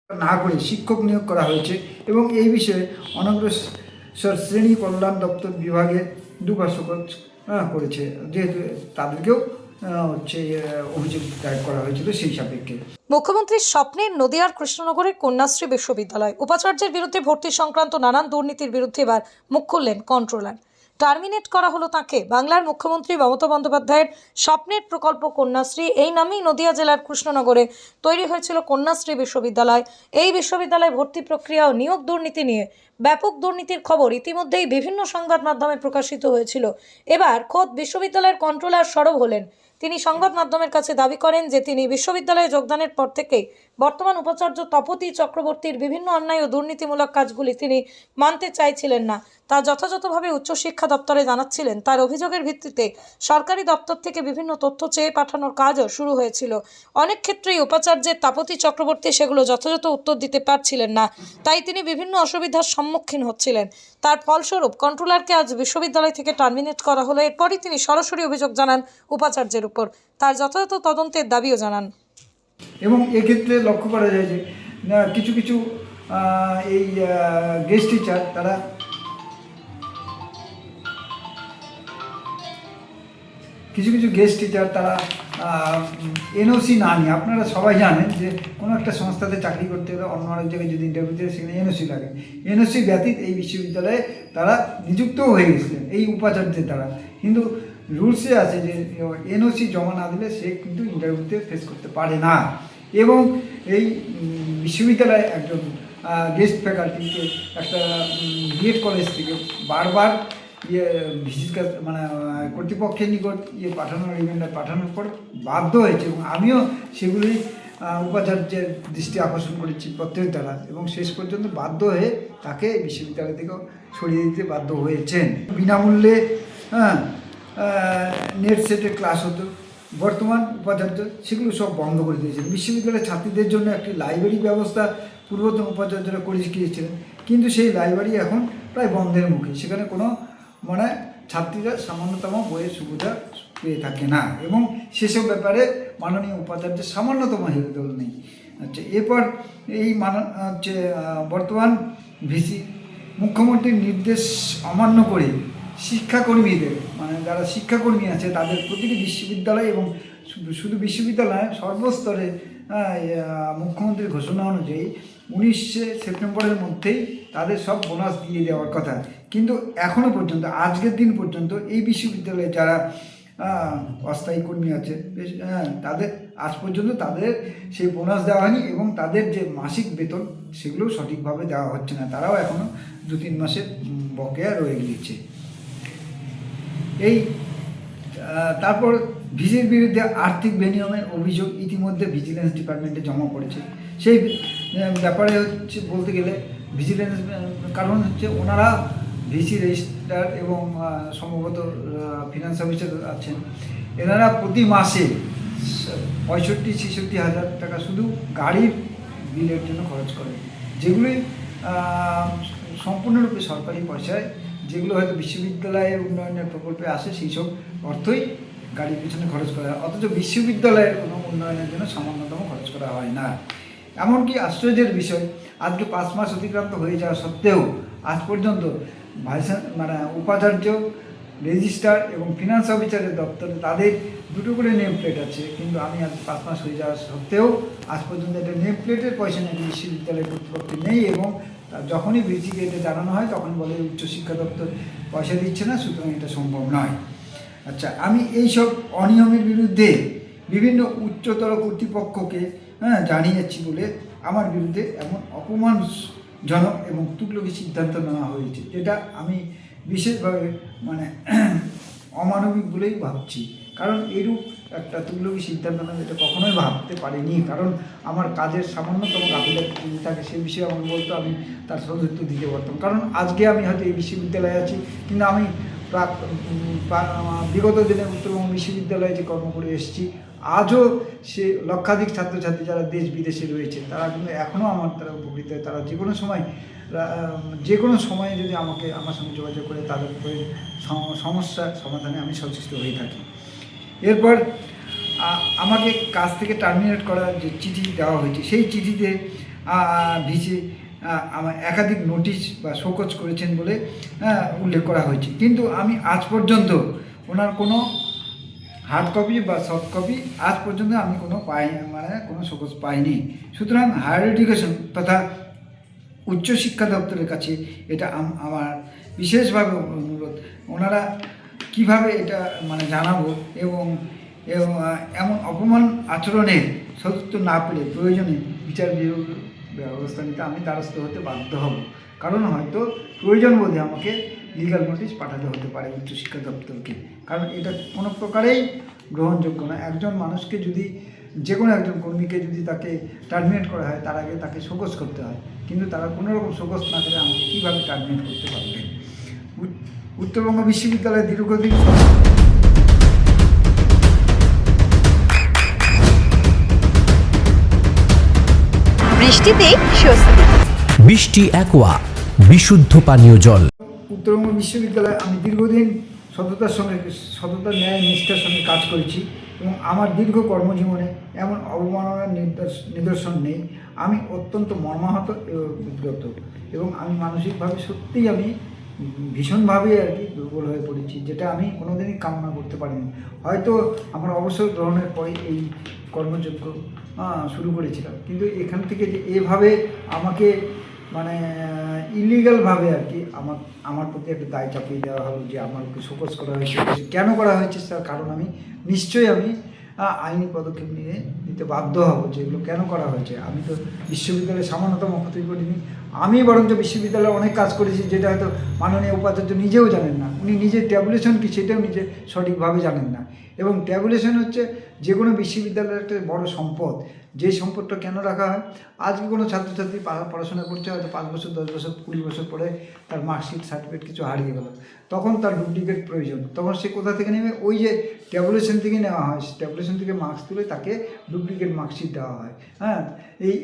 না করে শিক্ষক নিয়োগ করা হয়েছে এবং এই বিষয়ে অনগ্রসর শ্রেণী কল্যাণ দপ্তর বিভাগে দুর্ভাষ্যকর করেছে, যেহেতু তাদেরকেও অভিযোগ দায়ের করা হয়েছিল সেই সাপেক্ষে। মুখ্যমন্ত্রীর স্বপ্নের নদিয়ার কৃষ্ণনগরের কন্যাশ্রী বিশ্ববিদ্যালয় উপাচার্যের বিরুদ্ধে ভর্তি সংক্রান্ত নানান দুর্নীতির বিরুদ্ধে এবার মুখ খুললেন কন্ট্রোলার। টার্মিনেট করা হলো তাকে। বাংলার মুখ্যমন্ত্রী মমতা বন্দ্যোপাধ্যায়ের স্বপ্নের প্রকল্প কন্যাশ্রী, এই নামেই নদিয়া জেলার কৃষ্ণনগরে তৈরি হয়েছিল কন্যাশ্রী বিশ্ববিদ্যালয়। এই বিশ্ববিদ্যালয় ভর্তি প্রক্রিয়া ও নিয়োগ দুর্নীতি নিয়ে ব্যাপক দুর্নীতির খবর ইতিমধ্যেই বিভিন্ন সংবাদ মাধ্যমে প্রকাশিত হয়েছিল। এবার খোদ বিশ্ববিদ্যালয়ের কন্ট্রোলার সরব হলেন। তিনি সংবাদ মাধ্যমের কাছে দাবি করেন যে তিনি বিশ্ববিদ্যালয়ে যোগদানের পর থেকেই বর্তমান উপাচার্য তপতী চক্রবর্তীর বিভিন্ন অন্যায় ও দুর্নীতিমূলক কাজগুলি তিনি মানতে চাইছিলেন না, তা যথাযথভাবে উচ্চশিক্ষা দপ্তরে জানাচ্ছিলেন। তার অভিযোগের ভিত্তিতে সরকারি দপ্তর থেকে বিভিন্ন তথ্য চেয়ে পাঠানোর কাজও শুরু হয়েছিল। অনেক ক্ষেত্রেই উপাচার্যের তপতী চক্রবর্তী সেগুলো যথাযথ উত্তর দিতে পারছিলেন না, তাই তিনি বিভিন্ন অসুবিধার সম্মুখীন হচ্ছিলেন। তার ফলস্বরূপ কন্ট্রোলারকে আজ বিশ্ববিদ্যালয় থেকে টার্মিনেট করা হলো। এরপরই তিনি সরাসরি অভিযোগ জানান উপাচার্যের উপর, তার যথাযথ তদন্তের দাবিও জানান। এবং এক্ষেত্রে লক্ষ্য করা যায় যে কিছু কিছু এই গেস্ট টিচার তারা এনওসি না নিয়ে, আপনারা সবাই জানেন যে কোনো একটা সংস্থাতে চাকরি করতে গেলে অন্য আরেক জায়গায় যদি ইন্টারভিউ দেয় সেখানে এনওসি লাগে। এনওসি ব্যতীত এই বিশ্ববিদ্যালয়ে তারা নিযুক্তও হয়ে গেছিলেন এই উপাচার্যের দ্বারা, কিন্তু রুলসে আছে যে এনওসি জমা না দিলে সে কিন্তু ইন্টারভিউতে ফেস করতে পারে না। এবং এই বিশ্ববিদ্যালয়ে একজন গেস্ট ফ্যাকাল্টিকে একটা বিএড কলেজ থেকে বারবার ভিসির কাছে কর্তৃপক্ষের নিকট পাঠানোর রিমাইন্ডার পাঠানোর পর বাধ্য হয়েছে, এবং আমিও সেগুলি উপাচার্যের দৃষ্টি আকর্ষণ করেছি পত্রের দ্বারা, এবং শেষ পর্যন্ত বাধ্য হয়ে তাকে বিশ্ববিদ্যালয় থেকে সরিয়ে দিতে বাধ্য হয়েছেন। বিনামূল্যে নেট সেটের ক্লাস হতো, বর্তমান উপাচার্য সেগুলো সব বন্ধ করে দিয়েছেন। বিশ্ববিদ্যালয়ের ছাত্রীদের জন্য একটি লাইব্রেরি ব্যবস্থা পূর্বতন উপাচার্যরা করে গিয়েছিলেন, কিন্তু সেই লাইব্রেরি এখন প্রায় বন্ধের মুখে। সেখানে কোনো ছাত্রীরা সামান্যতম বইয়ের সুবিধা পেয়ে থাকে না, এবং সেসব ব্যাপারে মাননীয় উপাচার্যের সামান্যতম হেলদোল নেই। আচ্ছা, এরপর এই বর্তমান ভিসি মুখ্যমন্ত্রীর নির্দেশ অমান্য করে শিক্ষাকর্মীদের, যারা শিক্ষাকর্মী আছে তাদের প্রতিটি বিশ্ববিদ্যালয় এবং শুধু বিশ্ববিদ্যালয় সর্বস্তরে মুখ্যমন্ত্রীর ঘোষণা অনুযায়ী 19 সেপ্টেম্বরের মধ্যেই তাদের সব বোনাস দিয়ে দেওয়ার কথা, কিন্তু এখনও পর্যন্ত আজকের দিন পর্যন্ত এই বিশ্ববিদ্যালয়ে যারা অস্থায়ী কর্মী আছে তাদের আজ পর্যন্ত তাদের সেই বোনাস দেওয়া হয়নি, এবং তাদের যে মাসিক বেতন সেগুলোও সঠিকভাবে দেওয়া হচ্ছে না। তারাও এখনও 2-3 মাসের বকেয়া রয়ে গিয়েছে। তারপর ভিসির বিরুদ্ধে আর্থিক বেনিয়মের অভিযোগ ইতিমধ্যে ভিজিলেন্স ডিপার্টমেন্টে জমা পড়েছে। সেই ব্যাপারে বলতে গেলে ভিজিলেন্স, কারণ ওনারা ভিসি রেজিস্ট্রার এবং সম্ভবত ফিনান্স অফিসার আছেন, এনারা প্রতি মাসে 65-66 হাজার টাকা শুধু গাড়ির বিলের জন্য খরচ করে, যেগুলি সম্পূর্ণরূপে সরকারি পয়সায়, যেগুলো হয়তো বিশ্ববিদ্যালয়ের উন্নয়নের প্রকল্পে আসে সেই সব অর্থই গাড়ির পিছনে খরচ করা হয়, অথচ বিশ্ববিদ্যালয়ের কোনো উন্নয়নের জন্য সামান্যতম খরচ করা হয় না। এমনকি আশ্চর্যের বিষয়, আজকে 5 মাস অতিক্রান্ত হয়ে যাওয়া সত্ত্বেও আজ পর্যন্ত উপাচার্য, রেজিস্ট্রার এবং ফিনান্স অফিসারের দপ্তরে তাদের 2টো করে নেম প্লেট আছে, কিন্তু আমি আজ 5 মাস হয়ে যাওয়া সত্ত্বেও আজ পর্যন্ত একটা নেম প্লেটের পয়সা নাকি বিশ্ববিদ্যালয়ের কর্তৃপক্ষে নেই, এবং যখনই ভিসিকে এটা জানানো হয় তখন বলে উচ্চশিক্ষা দপ্তর পয়সা দিচ্ছে না, সুতরাং এটা সম্ভব নয়। আচ্ছা, আমি এইসব অনিয়মের বিরুদ্ধে বিভিন্ন উচ্চতর কর্তৃপক্ষকে জানিয়েছি বলে আমার বিরুদ্ধে এমন অপমানজনক এবং তুগলকি সিদ্ধান্ত নেওয়া হয়েছে, যেটা আমি বিশেষভাবে অমানবিক বলেই ভাবছি। কারণ এরূপ একটা তুগলকি সিদ্ধান্ত নেওয়া এটা কখনোই ভাবতে পারিনি, কারণ আমার কাজের সামান্যতম গাফিলতি যদি থাকে সে বিষয়ে আমার বলতো আমি তার সদুত্তর দিতে পারতাম। কারণ আজকে আমি হয়তো এই বিশ্ববিদ্যালয়ে আছি, কিন্তু আমি বিগত দিনে উত্তরবঙ্গ বিশ্ববিদ্যালয়ে যে কর্ম করে এসেছি, আজও সে লক্ষাধিক ছাত্রছাত্রী যারা দেশ বিদেশে রয়েছে তারা কিন্তু এখনও আমার দ্বারা উপকৃত হয়। তারা যে কোনো সময়ে যদি আমার সঙ্গে যোগাযোগ করে তাদের উপরে সমস্যার সমাধানে আমি সচেষ্ট হয়ে থাকি। এরপর আমাকে কাজ থেকে টার্মিনেট করার যে চিঠি দেওয়া হয়েছে সেই চিঠিতে ভিসি আমার একাধিক নোটিশ বা শোকজ করেছেন বলে উল্লেখ করা হয়েছে, কিন্তু আমি আজ পর্যন্ত ওনার কোনো হার্ড কপি বা সফট কপি আজ পর্যন্ত আমি কোনো কোনো শোকজ পাইনি। সুতরাং হায়ার এডুকেশন তথা উচ্চশিক্ষা দপ্তরের কাছে এটা আমার বিশেষভাবে অনুরোধ, ওনারা কিভাবে এটা জানাবো এবং এমন অপমান আচরণের সত্য না পেলে প্রয়োজনে বিচার ব্যবস্থা নিতে আমি দ্বারস্থ হতে বাধ্য হব। কারণ হয়তো প্রয়োজন বোধে আমাকে লিগ্যাল নোটিশ পাঠাতে হতে পারে উচ্চশিক্ষা দপ্তরকে, কারণ এটা কোনো প্রকারেই গ্রহণযোগ্য না। একজন মানুষকে যদি যে কোনো একজন কর্মীকে যদি তাকে টার্মিনেট করা হয় তার আগে তাকে শোকজ করতে হয়, কিন্তু তারা কোনো রকম শোকজ না করে আমাকে কীভাবে টার্মিনেট করতে পারবে। উত্তরবঙ্গ বিশ্ববিদ্যালয়ের দীর্ঘদিন বৃষ্টিতেই স্বস্তি। বৃষ্টি অ্যাকোয়া বিশুদ্ধ পানীয় জল। উত্তরবঙ্গ বিশ্ববিদ্যালয়ে আমি দীর্ঘদিন সততার ন্যায় নিষ্ঠার সঙ্গে কাজ করেছি এবং আমার দীর্ঘ কর্মজীবনে এমন অবমাননার নিদর্শন নেই। আমি অত্যন্ত মর্মাহত এবং বিব্রত এবং আমি মানসিকভাবে সত্যিই আমি ভীষণভাবে দুর্বল হয়ে পড়েছি, যেটা আমি কোনোদিনই কামনা করতে পারিনি। হয়তো আমার অবসর গ্রহণের পরে এই কর্মযজ্ঞ শুরু করেছিলাম, কিন্তু এখান থেকে যে এভাবে আমাকে ইলিগালভাবে আমার প্রতি একটা দায় চাপিয়ে দেওয়া হলো যে আমাকে শোকজ করা হয়েছে। কেন করা হয়েছে তার কারণ আমি নিশ্চয়ই আইনি পদক্ষেপ নিতে বাধ্য হব যেগুলো কেন করা হয়েছে। আমি তো বিশ্ববিদ্যালয়ে সামান্যতম ক্ষতি করিনি, আমি বরঞ্চ বিশ্ববিদ্যালয়ে অনেক কাজ করেছি যেটা হয়তো মাননীয় উপাচার্য নিজেও জানেন না। উনি নিজের ট্যাবুলেশন কি সেটাও নিজে সঠিকভাবে জানেন না, এবং ট্যাবুলেশন হচ্ছে যে কোনো বিশ্ববিদ্যালয়ের একটা বড় সম্পদ। যে সম্পদটা কেন রাখা হয়, আজকে কোনো ছাত্রছাত্রী পড়াশোনা করছে, হয়তো 5 বছর 10 বছর 20 বছর পরে তার মার্কশিট সার্টিফিকেট কিছু হারিয়ে গেল, তখন তার ডুপ্লিকেট প্রয়োজন। তখন সে কোথা থেকে নেবে? ওই যে ট্যাবুলেশন থেকে নেওয়া হয়, ট্যাবুলেশন থেকে মার্কস তুলে তাকে ডুপ্লিকেট মার্কশিট দেওয়া হয়।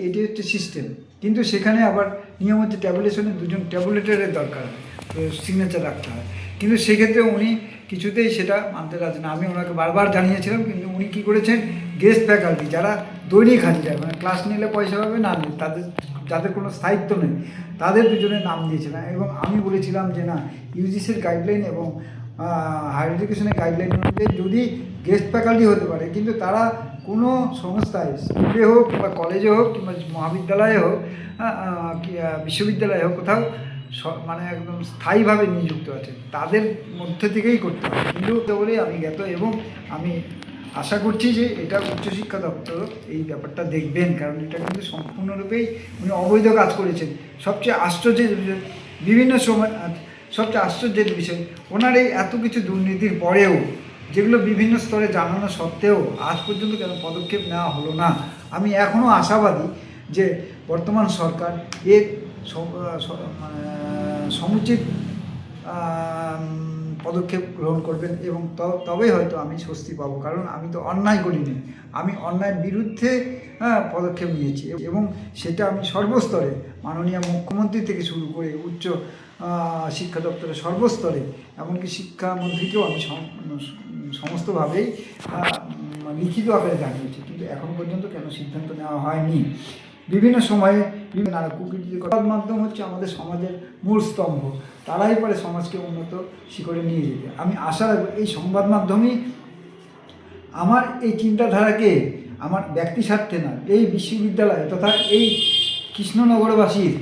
এটি হচ্ছে সিস্টেম। কিন্তু সেখানে আবার নিয়ম হচ্ছে ট্যাবুলেশনে 2জন ট্যাবুলেটরের দরকার হয়, সিগনেচার রাখতে হয়, কিন্তু সেক্ষেত্রে উনি কিছুতেই সেটা মানতে রাজি না। আমি ওনাকে বারবার জানিয়েছিলাম, কিন্তু উনি কী করেছেন, গেস্ট ফ্যাকাল্টি যারা দৈনিক হাজিরা ক্লাস নিলে পয়সা পাবে না, যাদের কোনো স্থায়িত্ব নেই, তাদের 2জনের নাম দিয়েছিলেন। এবং আমি বলেছিলাম যে না, ইউজিসির গাইডলাইন এবং হায়ার এডুকেশনের গাইডলাইন অনুযায়ী যদি গেস্ট ফ্যাকাল্টি হতে পারে, কিন্তু তারা কোনো সংস্থায়, স্কুলে হোক বা কলেজে হোক কিংবা মহাবিদ্যালয়ে হোক বিশ্ববিদ্যালয়ে হোক, কোথাও একদম স্থায়ীভাবে নিযুক্ত আছে, তাদের মধ্যে থেকেই করতে হবে। কিন্তু বলেই আমি জ্ঞাত, এবং আমি আশা করছি যে এটা উচ্চশিক্ষা দপ্তর এই ব্যাপারটা দেখবেন, কারণ এটা কিন্তু সম্পূর্ণরূপেই উনি অবৈধ কাজ করেছেন। সবচেয়ে আশ্চর্যের বিষয় ওনার এই এত কিছু দুর্নীতির পরেও, যেগুলো বিভিন্ন স্তরে জানানো সত্ত্বেও আজ পর্যন্ত কেন পদক্ষেপ নেওয়া হলো না। আমি এখনও আশাবাদী যে বর্তমান সরকার এর সমুচিত পদক্ষেপ গ্রহণ করবেন, এবং তবেই হয়তো আমি স্বস্তি পাবো। কারণ আমি তো অন্যায় করিনি, আমি অন্যায়ের বিরুদ্ধে পদক্ষেপ নিয়েছি, এবং সেটা আমি সর্বস্তরে মাননীয় মুখ্যমন্ত্রী থেকে শুরু করে উচ্চ শিক্ষা দপ্তরের সর্বস্তরে, এমনকি শিক্ষামন্ত্রীকেও আমি সমস্তভাবেই লিখিত আকারে জানিয়েছি, কিন্তু এখন পর্যন্ত কেন সিদ্ধান্ত নেওয়া হয়নি। বিভিন্ন সময়ে বিভিন্ন কুকীর্তির সংবাদ মাধ্যম হচ্ছে আমাদের সমাজের মূল স্তম্ভ, তারাই পারে সমাজকে উন্নত শিখরে নিয়ে যেতে। আমি আশা রাখব এই সংবাদ মাধ্যমই আমার এই চিন্তাধারাকে আমার ব্যক্তি স্বার্থে না, এই বিশ্ববিদ্যালয় তথা এই কৃষ্ণনগরবাসীর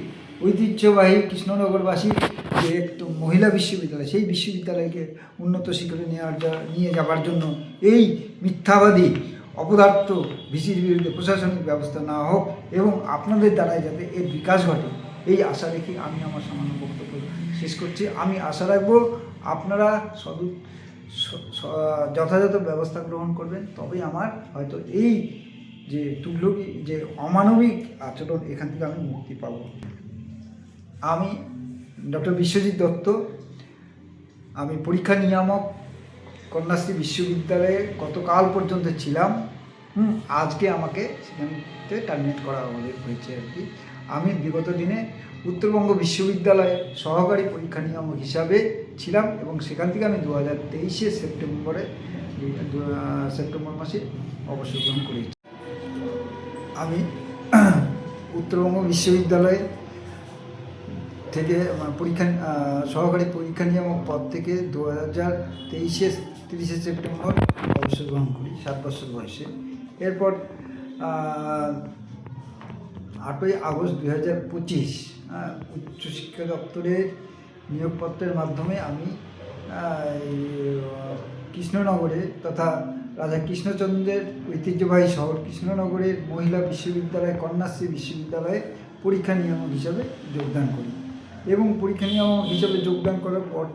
ঐতিহ্যবাহী কৃষ্ণনগরবাসীর যে একটু মহিলা বিশ্ববিদ্যালয়, সেই বিশ্ববিদ্যালয়কে উন্নত শিখরে নিয়ে যাবার জন্য এই মিথ্যাবাদী অপদার্থ ভিসির বিরুদ্ধে প্রশাসনিক ব্যবস্থা নেওয়া হোক, এবং আপনাদের দ্বারাই যাতে এর বিকাশ ঘটে, এই আশা রেখে আমি আমার সামান্য বক্তব্য শেষ করছি। আমি আশা রাখবো আপনারা যথাযথ ব্যবস্থা গ্রহণ করবেন, তবেই আমার হয়তো এই যে তুল্যকি যে অমানবিক আচরণ, এখান থেকে আমি মুক্তি পাব। আমি ডক্টর বিশ্বজিৎ দত্ত, আমি পরীক্ষা নিয়ামক কন্যাশ্রী বিশ্ববিদ্যালয়ে গতকাল পর্যন্ত ছিলাম। আজকে আমাকে সেখানে টার্মিনেট করা হয়েছে আর কি। আমি বিগত দিনে উত্তরবঙ্গ বিশ্ববিদ্যালয়ে সহকারী পরীক্ষা নিয়ামক হিসাবে ছিলাম, এবং সেখান থেকে আমি 2023 সেপ্টেম্বর মাসে অবসর গ্রহণ করেছি। আমি উত্তরবঙ্গ বিশ্ববিদ্যালয় থেকে সহকারী পরীক্ষা নিয়ামক পদ থেকে 2023 30 সেপ্টেম্বর অবসর গ্রহণ করি 7 বছর বয়সে। এরপর 8ই আগস্ট 2025 উচ্চশিক্ষা দপ্তরের নিয়োগপত্রের মাধ্যমে আমি কৃষ্ণনগরে তথা রাজা কৃষ্ণচন্দ্রের ঐতিহ্যবাহী শহর কৃষ্ণনগরের মহিলা বিশ্ববিদ্যালয় কন্যাশ্রী বিশ্ববিদ্যালয়ে পরীক্ষা নিয়ামক হিসাবে যোগদান করি এবং পরীক্ষা নিয়ামক হিসাবে যোগদান করার পর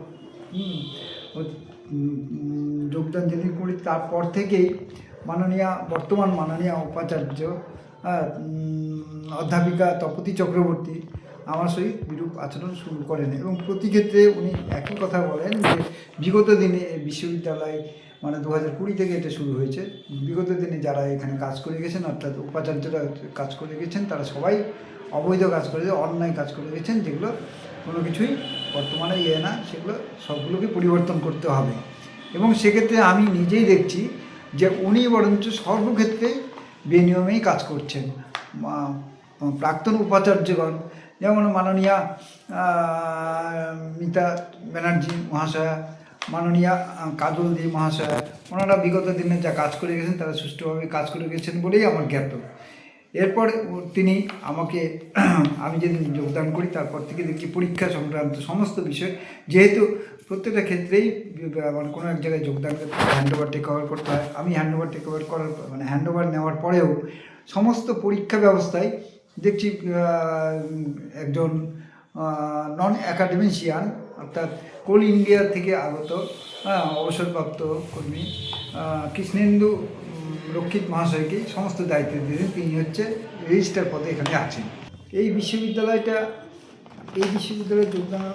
যোগদান যেদিন করি তারপর থেকেই বর্তমান মাননীয় উপাচার্য অধ্যাপিকা তপতী চক্রবর্তী আমার সহিত বিরূপ আচরণ শুরু করেন এবং প্রতি ক্ষেত্রে উনি একই কথা বলেন যে বিগত দিনে বিশ্ববিদ্যালয় 2020 থেকে এটা শুরু হয়েছে, বিগত দিনে যারা এখানে কাজ করে গেছেন অর্থাৎ উপাচার্যরা কাজ করে গেছেন তারা সবাই অবৈধ কাজ করে অন্যায় কাজ করে গেছেন, যেগুলো কোনো কিছুই বর্তমানে না, সেগুলো সবগুলোকে পরিবর্তন করতে হবে। এবং সেক্ষেত্রে আমি নিজেই দেখছি যে উনি বরঞ্চ সর্বক্ষেত্রে বেনিয়মেই কাজ করছেন। প্রাক্তন উপাচার্যগণ যেমন মাননীয়া মিতা ব্যানার্জি মহাশয়া, মাননীয়া কাজল দে মহাশয়া, ওনারা বিগত দিনে যা কাজ করে গেছেন তারা সুষ্ঠুভাবে কাজ করে গেছেন বলেই আমার জ্ঞাত। এরপর তিনি আমাকে আমি যেদিন যোগদান করি তারপর থেকে দেখি পরীক্ষা সংক্রান্ত সমস্ত বিষয়, যেহেতু প্রত্যেকটা ক্ষেত্রেই কোনো এক জায়গায় যোগদান করতে হ্যান্ডওভার টেক ওভার করতে হয়, আমি হ্যান্ডওভার টেক ওভার করার হ্যান্ডওভার নেওয়ার পরেও সমস্ত পরীক্ষা ব্যবস্থায় দেখছি একজন নন অ্যাকাডেমিশিয়ান অর্থাৎ কোল ইন্ডিয়া থেকে আগত অবসরপ্রাপ্ত কর্মী কৃষ্ণেন্দু রক্ষিত মহাশয়কে সমস্ত দায়িত্ব দিয়েছেন। তিনি হচ্ছে রেজিস্ট্রার পদে এখানে আছেন। এই বিশ্ববিদ্যালয়ে যোগদান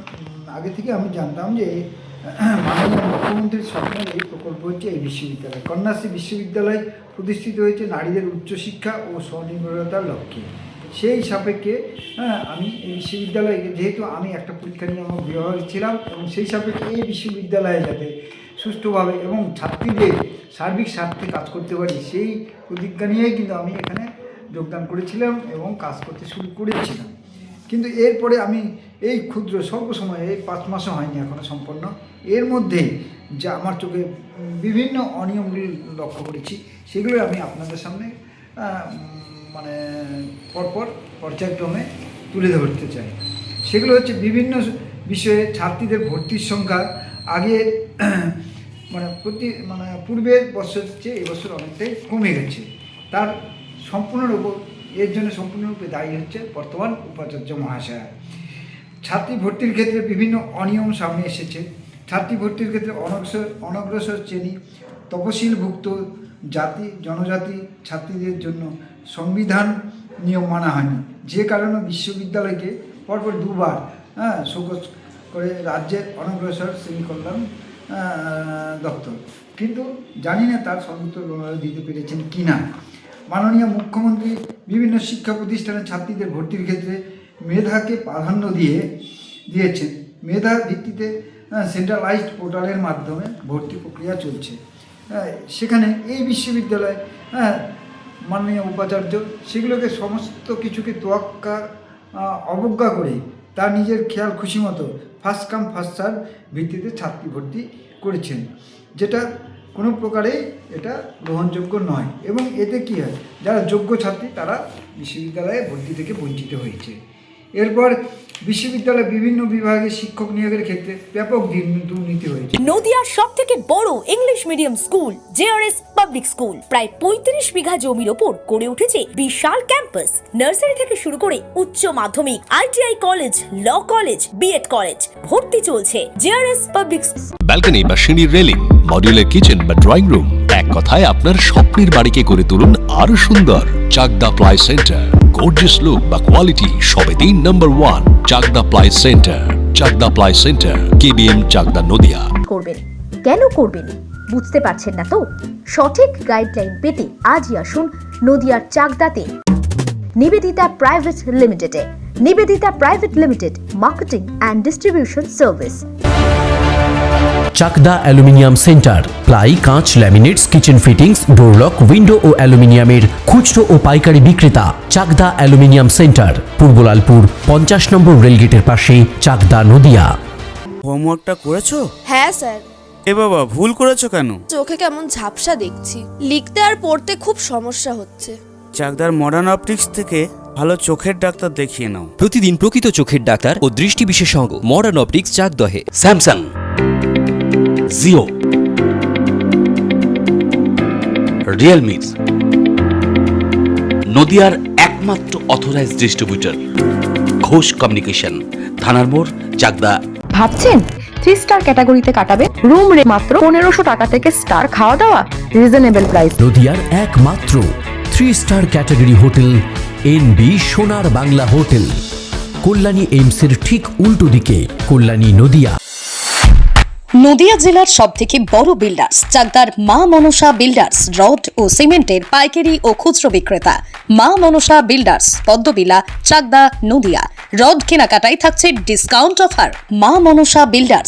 আগে থেকে আমি জানতাম যে মাননীয় মুখ্যমন্ত্রীর স্বপ্নের এই প্রকল্প হচ্ছে এই বিশ্ববিদ্যালয়। কন্যাশ্রী বিশ্ববিদ্যালয় প্রতিষ্ঠিত হয়েছে নারীদের উচ্চশিক্ষা ও স্বনির্ভরতার লক্ষ্যে। সেই সাপেক্ষে আমি এই বিশ্ববিদ্যালয়ে, যেহেতু আমি একটা পরীক্ষা নিয়ামক বিভাগে ছিলাম এবং সেই সাপেক্ষে এই বিশ্ববিদ্যালয়ে যাতে সুষ্ঠুভাবে এবং ছাত্রীদের সার্বিক স্বার্থে কাজ করতে পারি সেই প্রতিজ্ঞা নিয়েই কিন্তু আমি এখানে যোগদান করেছিলাম এবং কাজ করতে শুরু করেছিলাম। কিন্তু এরপরে আমি এই ক্ষুদ্র স্বল্প সময়ে, এই 5 মাসও হয়নি এখনও সম্পন্ন, এর মধ্যেই যা আমার চোখে বিভিন্ন অনিয়মগুলি লক্ষ্য করেছি সেগুলো আমি আপনাদের সামনে পরপর পর্যায়ক্রমে তুলে ধরতে চাই। সেগুলো হচ্ছে বিভিন্ন বিষয়ে ছাত্রীদের ভর্তির সংখ্যা আগে পূর্বের বছর চেয়ে এবছর অনেকটাই কমে গেছে। তার এর জন্য সম্পূর্ণরূপে দায়ী হচ্ছে বর্তমান উপাচার্য মহাশয়া। ছাত্রী ভর্তির ক্ষেত্রে বিভিন্ন অনিয়ম সামনে এসেছে। ছাত্রী ভর্তির ক্ষেত্রে অনগ্রসর শ্রেণী, তপশিলভুক্ত জাতি জনজাতি ছাত্রীদের জন্য সংবিধান নিয়ম মানা হয়নি, যে কারণে বিশ্ববিদ্যালয়কে পরপর 2 বার শোকজ করে রাজ্যের অনগ্রসর শ্রেণী কল্যাণ দপ্তর, কিন্তু জানি না তার সর্বোত্তর দিতে পেরেছেন কি না। মাননীয় মুখ্যমন্ত্রী বিভিন্ন শিক্ষা প্রতিষ্ঠানে ছাত্রীদের ভর্তির ক্ষেত্রে মেধাকে প্রাধান্য দিয়েছেন। মেধা ভিত্তিতে সেন্ট্রালাইজড পোর্টালের মাধ্যমে ভর্তি প্রক্রিয়া চলছে। সেখানে এই বিশ্ববিদ্যালয় মাননীয় উপাচার্য সেগুলোকে সমস্ত কিছুকে অবজ্ঞা করে তার নিজের খেয়াল খুশি মতো ফার্স্ট কাম ফার্স্ট সার্ভ ভিত্তিতে ছাত্রী ভর্তি করেছেন, যেটা কোনো প্রকারেই এটা গ্রহণযোগ্য নয়। এবং এতে কী হয়, যারা যোগ্য ছাত্রী তারা বিশ্ববিদ্যালয়ে ভর্তি থেকে বঞ্চিত হয়েছে। এরপর বিশ্ববিদ্যালয়ে বিভিন্ন বিভাগে শিক্ষক নিয়োগের ক্ষেত্রে ব্যাপক দুর্নীতি হয়েছে। নদিয়ার সবথেকে বড় English medium school JRS public school প্রায় 35 বিঘা জমির ওপর গড়ে উঠেছে বিশাল ক্যাম্পাস। নার্সারি থেকে শুরু করে উচ্চ মাধ্যমিক, ITI college, law college, B Ed college, ভর্তি চলছে জেআরএস পাবলিক। ব্যালকনি বা সিঁড়ির রেলিং, মডিউলার কিচেন বা ড্রয়িং রুম, এক কথায় আপনার স্বপ্নের বাড়িকে করে তুলুন আরো সুন্দর। Chakdah ply centre, gorgeous look বা কোয়ালিটি সবেতেই number 1। Chakdah ply centre, Chakdah ply centre, KBM Chakdah Nadia. করবেন কেন করবেন বুঝতে পারছেন না তো? সঠিক গাইডলাইন পেতে আজই আসুন নদিয়ার চাকদাতে নিবেদিতা প্রাইভেট লিমিটেডে। Nivedita private limited, marketing and distribution service. Chakdah aluminium centre, ply, কাঁচ, laminates, kitchen fittings, door lock, window ও অ্যালুমিনিয়ামের খুচরো ও পাইকারি বিক্রেতা। চাকদা অ্যালুমিনিয়াম সেন্টার, পূর্বলালপুর 50 নম্বর রেলগেটের পাশে, চাকদা, নদিয়া। হোমওয়ার্কটা করেছো? হ্যাঁ স্যার। এ বাবা, ভুল করেছো কেন? চোখে কেমন ঝাপসা দেখছি, লিখতে আর পড়তে খুব সমস্যা হচ্ছে। চাকদার মডার্ন অপটিক্স থেকে ভালো চোখের ডাক্তার দেখিয়ে নাও। প্রতিদিন প্রকৃত চোখের ডাক্তার ও দৃষ্টি বিশেষজ্ঞ মডার্ন অপটিক্স চাকদহে। স্যামসাং, জিও, রিয়েলমি, নদিয়ার একমাত্র অথরাইজড ডিস্ট্রিবিউটর ঘোষ কমিউনিকেশন, থানার মোড়, চাকদা। ভাবছেন 3 স্টার ক্যাটাগরিতে কাটাবে? রুম রে মাত্র 1500 টাকা থেকে স্টার, খাওয়া দাওয়া রিজনেবল প্রাইস। নদিয়ার একমাত্র 3 স্টার ক্যাটাগরি হোটেল এনবি সোনার বাংলা হোটেল, কল্যাণী এইমসের ঠিক উল্টো দিকে, কল্যাণী, নদিয়া। নদিয়া জেলার সবথেকে বড় বিল্ডার্স চাকদার মা মনসা বিল্ডার্স, রড ও সিমেন্টের পাইকারি ও খুচরো বিক্রেতা। মা মনসা বিল্ডার্স, পদ্মবিলা, চাকদা, নদিয়া। রড কেনাকাটায় থাকছে ডিসকাউন্ট অফার। মা মনসা বিল্ডার্স,